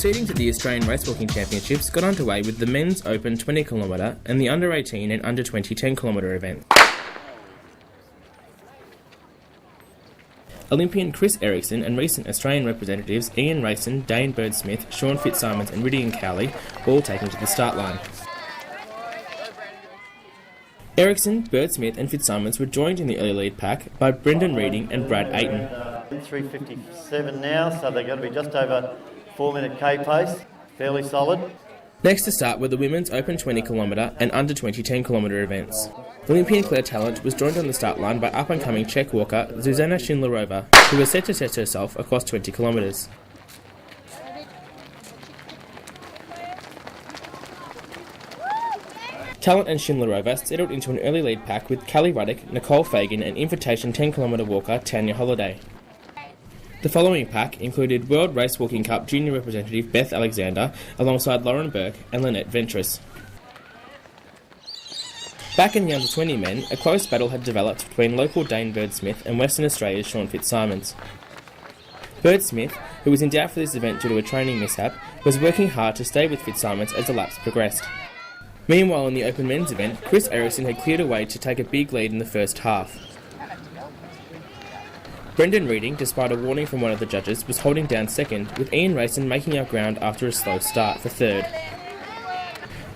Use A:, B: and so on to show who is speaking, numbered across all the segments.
A: Proceedings at the Australian Racewalking Championships got underway with the men's open 20 km and the under 18 and under 20 10 km events. Olympian Chris Erickson and recent Australian representatives Ian Racing, Dane Bird-Smith, Sean Fitzsimons and Rydian Cowley all taken to the start line. Erickson, Bird-Smith and Fitzsimons were joined in the early lead pack by Brendan Reading and Brad Ayton.
B: 3:57 now, so they're going to be just over 4-minute K pace, fairly solid.
A: Next to start were the women's open 20 km and under 20 10 km events. Olympian Claire Tallent was joined on the start line by up-and-coming Czech walker Zuzana Schindlerova, who was set to test herself across 20 kilometres. Tallent and Schindlerova settled into an early lead pack with Callie Ruddock, Nicole Fagan and invitation 10 km walker Tanya Holliday. The following pack included World Racewalking Cup junior representative Beth Alexander alongside Lauren Burke and Lynette Ventris. Back in the under-20 men, a close battle had developed between local Dane Bird-Smith and Western Australia's Sean Fitzsimons. Bird-Smith, who was in doubt for this event due to a training mishap, was working hard to stay with Fitzsimons as the laps progressed. Meanwhile, in the open men's event, Chris Erickson had cleared away to take a big lead in the first half. Brendan Reading, despite a warning from one of the judges, was holding down second, with Ian Racing making up ground after a slow start for third.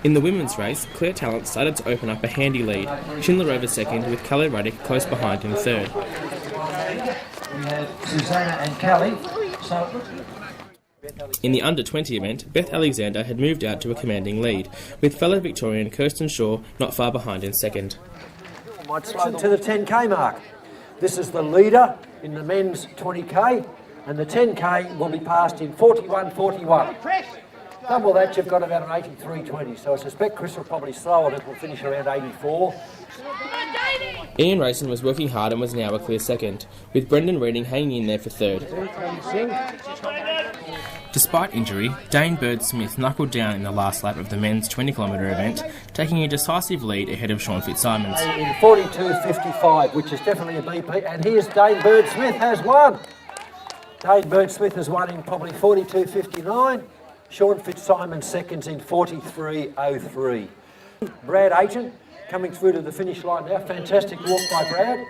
A: In the women's race, Claire Tallent started to open up a handy lead, Schindlerova second with Callie Ruddock close behind in third.
C: We had Susanna and Callie.
A: In the under-20 event, Beth Alexander had moved out to a commanding lead, with fellow Victorian Kirsten Shaw not far behind in second.
C: Might slow to the 10k mark. This is the leader in the men's 20k, and the 10k will be passed in 41.41. Double that, you've got about an 83.20, so I suspect Chris will probably slow it. It will finish around 84.
A: Ian Racing was working hard and was now a clear second, with Brendan Reading hanging in there for third. Despite injury, Dane Bird-Smith knuckled down in the last lap of the men's 20 km event, taking a decisive lead ahead of Sean Fitzsimons.
C: In 42.55, which is definitely a BP, and here's Dane Bird-Smith has won. Dane Bird-Smith has won in probably 42.59. Sean Fitzsimons seconds in 43.03. Brad Ayton coming through to the finish line now. Fantastic walk by Brad.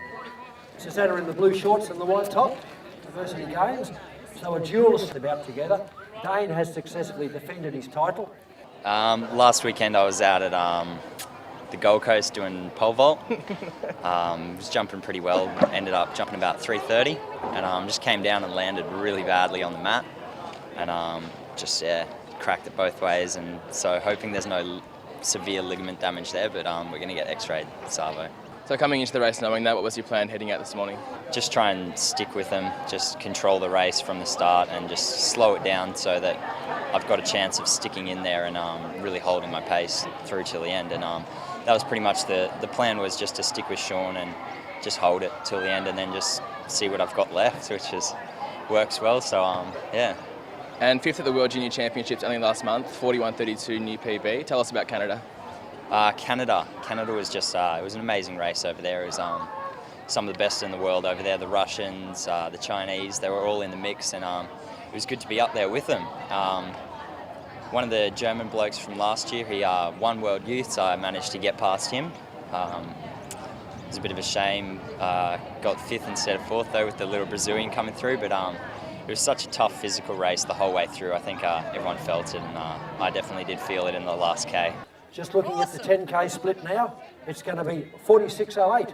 C: Susanna in the blue shorts and the white top. Diversity Games. So a duelist about together. Dane has successfully defended his title.
D: Last weekend I was out at the Gold Coast doing pole vault. Was jumping pretty well. Ended up jumping about 3:30 and just came down and landed really badly on the mat. And cracked it both ways, and so hoping there's no severe ligament damage there, but we're going to get x-rayed Savo.
A: So coming into the race knowing that, what was your plan heading out this morning?
D: Just try and stick with them, just control the race from the start and just slow it down so that I've got a chance of sticking in there and really holding my pace through till the end. And that was pretty much the plan, was just to stick with Sean and just hold it till the end and then just see what I've got left, which works well, so yeah.
A: And fifth at the World Junior Championships only last month, 41.32 new PB. Tell us about Canada.
D: Canada was just, it was an amazing race over there. It was some of the best in the world over there. The Russians, the Chinese, they were all in the mix, and it was good to be up there with them. One of the German blokes from last year, he won World Youth, so I managed to get past him. It was a bit of a shame, got fifth instead of fourth though with the little Brazilian coming through, but it was such a tough physical race the whole way through. I think everyone felt it, and I definitely did feel it in the last K.
C: Just looking at the 10k split now, it's going to be 46.08.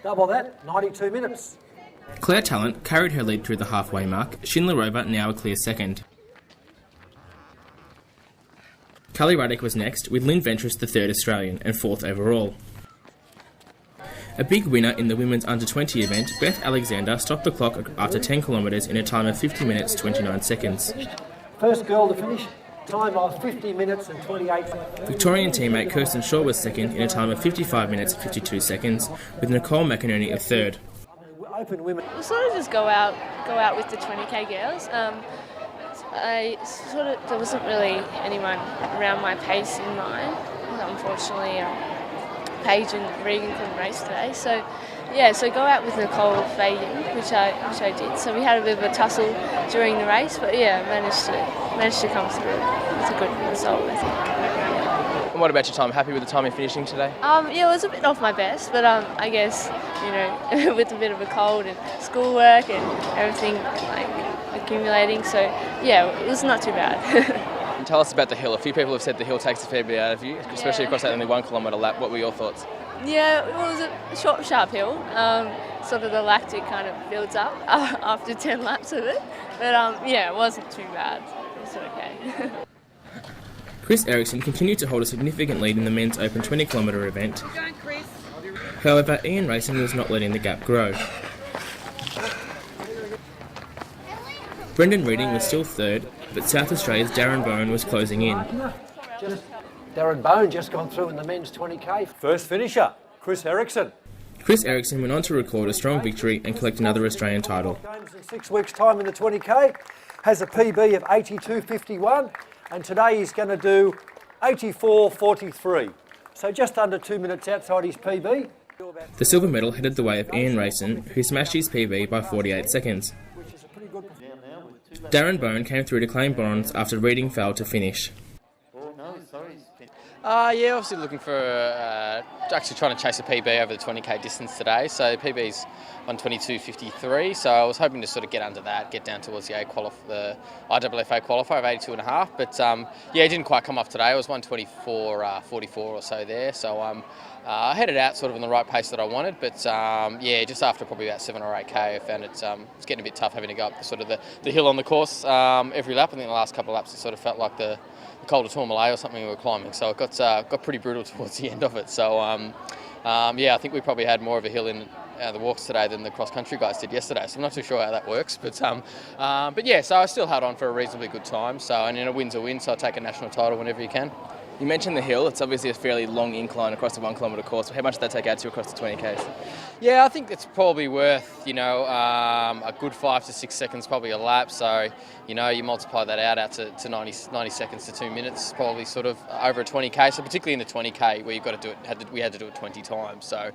C: Double that, 92 minutes.
A: Claire Tallent carried her lead through the halfway mark, Schindlerova now a clear second. Callie Ruddock was next, with Lynn Ventris the third Australian and fourth overall. A big winner in the women's under-20 event, Beth Alexander stopped the clock after 10 kilometres in a time of 50 minutes 29 seconds.
C: First girl to finish, time of 50 minutes and 28 seconds.
A: Victorian teammate Kirsten Shaw was second in a time of 55 minutes 52 seconds, with Nicole McInerney a third.
C: Open women.
E: We'll sort of just go out with the 20k girls. There wasn't really anyone around my pace in mind. Unfortunately, Paige and Regan couldn't race today, so Yeah, so go out with Nicole Fagan, which I did. So we had a bit of a tussle during the race, but yeah, managed to come through with a good result, I think.
A: And what about your time? Happy with the time you're finishing today?
E: Yeah, it was a bit off my best, but I guess, with a bit of a cold and schoolwork and everything like accumulating, so yeah, it was not too bad.
A: And tell us about the hill. A few people have said the hill takes a fair bit out of you, especially across that only 1 kilometre lap. What were your thoughts?
E: Yeah, it was a short, sharp hill. Sort of the lactic kind of builds up after 10 laps of it. But yeah, it wasn't too bad. It was okay.
A: Chris Erickson continued to hold a significant lead in the men's Open 20 kilometre event. However, Ian Racing was not letting the gap grow. Brendan Reading was still third, but South Australia's Darren Bone was closing in.
C: Darren Bone just gone through in the men's 20k.
F: First finisher, Chris Erickson.
A: Chris Erickson went on to record a strong victory and collect another Australian title.
C: Games in 6 weeks' time in the 20k, has a PB of 82.51, and today he's going to do 84.43. So just under 2 minutes outside his PB.
A: The silver medal headed the way of Ian Racing, who smashed his PB by 48 seconds. Darren Bone came through to claim bronze after Reading failed to finish.
G: Yeah, obviously looking for actually trying to chase a PB over the 20k distance today. So PB's 122.53. So I was hoping to sort of get under that, get down towards the IAAFA qualifier of 82.5. But yeah, it didn't quite come off today. I was 124.44 or so there. So I headed out sort of in the right pace that I wanted. But yeah, just after probably about 7 or 8k, I found it's getting a bit tough having to go up the hill on the course every lap. I think the last couple of laps it sort of felt like the Col de Tourmalet or something we were climbing, so it got pretty brutal towards the end of it. So yeah, I think we probably had more of a hill in the walks today than the cross country guys did yesterday. So I'm not too sure how that works, but yeah, so I still held on for a reasonably good time. So and a win's a win, so I'll take a national title whenever you can.
A: You mentioned the hill. It's obviously a fairly long incline across the 1 kilometre course. How much did that take out to you across the 20k's?
G: Yeah, I think it's probably worth, a good 5 to 6 seconds probably a lap. So, you multiply that out to 90 seconds to 2 minutes, probably sort of over a 20k. So particularly in the 20k where you've got to do it, we had to do it 20 times. So,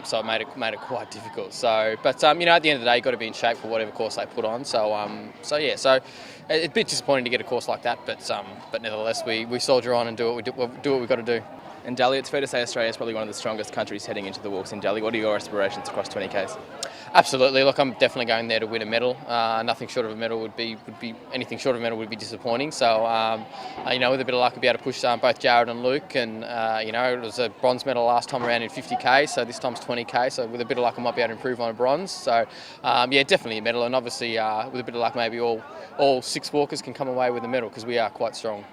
G: so it made it quite difficult. So, but at the end of the day, you've got to be in shape for whatever course they put on. So, yeah, so it's a bit disappointing to get a course like that, but nevertheless, we soldier on and do what we've got to do.
A: And Delhi, it's fair to say Australia is probably one of the strongest countries heading into the walks in Delhi. What are your aspirations across 20k's?
G: Absolutely. Look, I'm definitely going there to win a medal. Nothing short of a medal would be anything short of a medal would be disappointing. So, with a bit of luck, I'll be able to push both Jared and Luke. And it was a bronze medal last time around in 50k, so this time's 20k. So with a bit of luck, I might be able to improve on a bronze. So, yeah, definitely a medal. And obviously, with a bit of luck, maybe all 6 walkers can come away with a medal because we are quite strong.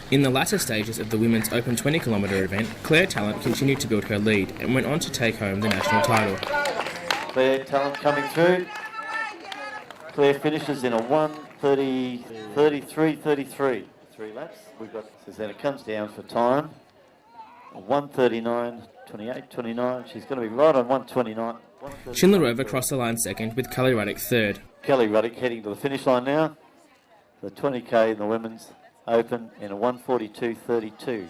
A: In the latter stages of the women's Open 20 kilometre event, Claire Tallent continued to build her lead and went on to take home the national title.
B: Claire Tallent coming through. Claire finishes in a 1:33.33. 3 laps. So then it comes down for time. 1:39.28.29. She's going to be right on 1:29.
A: Schindlerova crossed the line second with Kelly Ruddock third.
B: Kelly Ruddock heading to the finish line now. The 20k in the women's Open in a 1:42.32.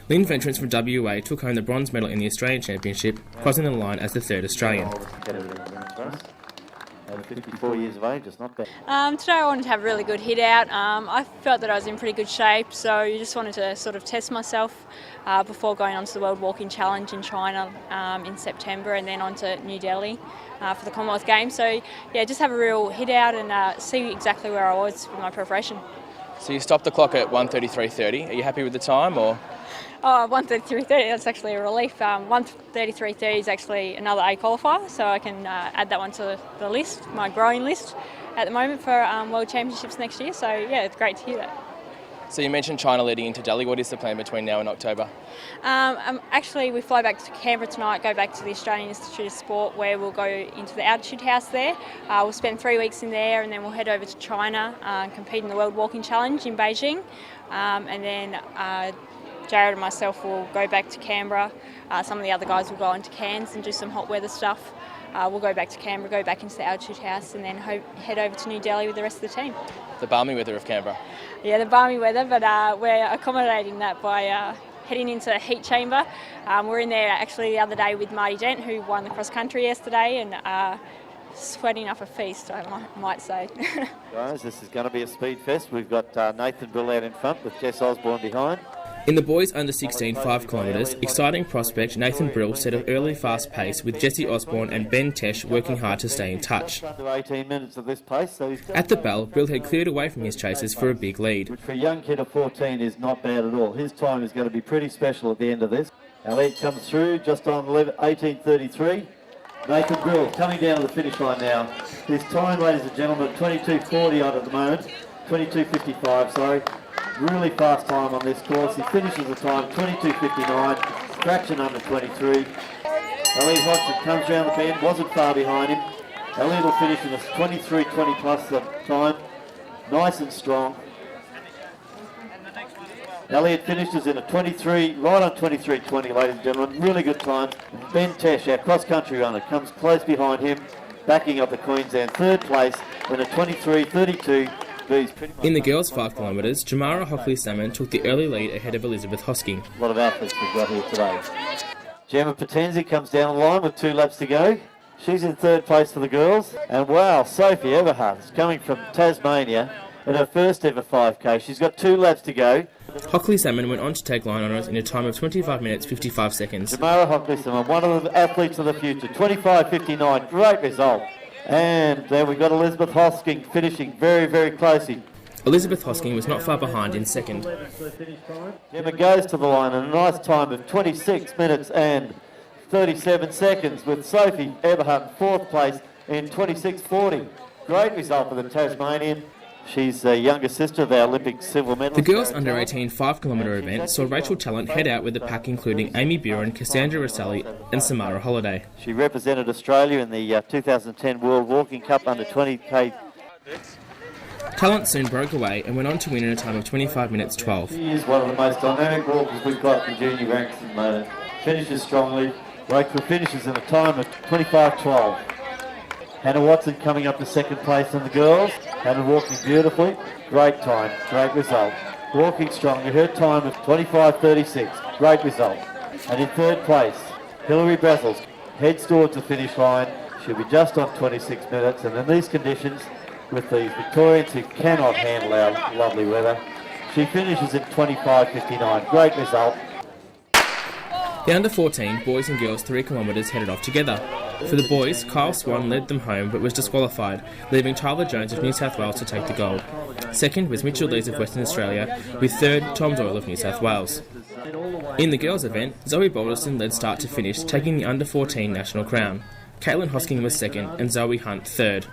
A: Lynn Ventrance from WA took home the bronze medal in the Australian Championship, crossing the line as the third Australian.
B: Over 54 years of age, it's not bad.
H: Today I wanted to have a really good hit out. I felt that I was in pretty good shape, so you just wanted to sort of test myself before going on to the World Walking Challenge in China in September and then on to New Delhi for the Commonwealth Games. So yeah, just have a real hit out and see exactly where I was with my preparation.
A: So you stopped the clock at 1:33.30. Are you happy with the time or?
H: Oh, 1:33.30, that's actually a relief. 1:33.30 is actually another A qualifier, so I can add that one to the list, my growing list at the moment for World Championships next year. So yeah, it's great to hear that.
A: So you mentioned China leading into Delhi. What is the plan between now and October?
H: Actually, we fly back to Canberra tonight, go back to the Australian Institute of Sport where we'll go into the altitude house there. We'll spend 3 weeks in there and then we'll head over to China and compete in the World Walking Challenge in Beijing. And then Jared and myself will go back to Canberra. Some of the other guys will go on to Cairns and do some hot weather stuff. We'll go back to Canberra, go back into the altitude house and then head over to New Delhi with the rest of the team.
A: The balmy weather of Canberra.
H: Yeah, the balmy weather, but we're accommodating that by heading into the heat chamber. We're in there actually the other day with Marty Dent, who won the cross country yesterday, and sweating up a feast, I might say.
B: Guys, this is going to be a speed fest. We've got Nathan Brill out in front with Jess Osborne behind.
A: In the boys under 16 5 kilometres, exciting prospect Nathan Brill set an early fast pace with Jesse Osborne and Ben Tesh working hard to stay in touch.
B: Under 18 minutes at this pace, so
A: At the bell, Brill had cleared away from his chasers for a big lead.
B: which for a young kid of 14 is not bad at all. His time is going to be pretty special at the end of this. Our lead comes through just on 18:33. Nathan Brill coming down to the finish line now. His time, ladies and gentlemen, 22:40 on at the moment. 22:55, sorry. Really fast time on this course. He finishes the time 22:59, fraction under 23. Elliot Hodgson comes round the bend, wasn't far behind him. Elliot will finish in a 23:20 plus the time. Nice and strong. Elliot finishes in a 23, right on 23:20, ladies and gentlemen. Really good time. Ben Tesh, our cross-country runner, comes close behind him, backing up the Queensland third place in a 23:32.
A: In the girls' 5 kilometres, Jamara Hockley-Salmon took the early lead ahead of Elizabeth Hosking.
B: A lot of athletes we've got here today. Gemma Potenzi comes down the line with 2 laps to go. She's in third place for the girls. And wow, Sophie Everhart is coming from Tasmania in her first ever 5K. She's got 2 laps to go.
A: Hockley-Salmon went on to take line honours in a time of 25 minutes 55 seconds.
B: Jamara Hockley-Salmon, one of the athletes of the future, 25:59, great result. And there we've got Elizabeth Hosking finishing very, very closely.
A: Elizabeth Hosking was not far behind in second.
B: Gemma goes to the line in a nice time of 26 minutes and 37 seconds with Sophie Everhart in fourth place in 26:40. Great result for the Tasmanian. She's a younger sister of our Olympic silver medalist.
A: The girls under 18 5 kilometre event saw Rachel Tallent head out with a pack including Amy Buren, Cassandra Rosselli and Samara Holiday.
B: She represented Australia in the 2010 World Walking Cup under 20k.
A: Tallent soon broke away and went on to win in a time of 25 minutes 12.
B: She is one of the most dynamic walkers we've got in junior ranks at the moment. Finishes strongly. Rachel finishes in a time of 25:12. Hannah Watson coming up to second place in the girls. Hannah walking beautifully. Great time. Great result. Walking strongly. Her time of 25:36. Great result. And in third place, Hilary Brazzles heads towards the finish line. She'll be just on 26 minutes. And in these conditions, with these Victorians who cannot handle our lovely weather, she finishes in 25:59. Great result.
A: The under 14 boys and girls 3 kilometres headed off together. For the boys, Kyle Swan led them home but was disqualified, leaving Tyler Jones of New South Wales to take the gold. Second was Mitchell Lees of Western Australia, with third Tom Doyle of New South Wales. In the girls' event, Zoe Balderson led start to finish, taking the under 14 national crown. Caitlin Hosking was second and Zoe Hunt third.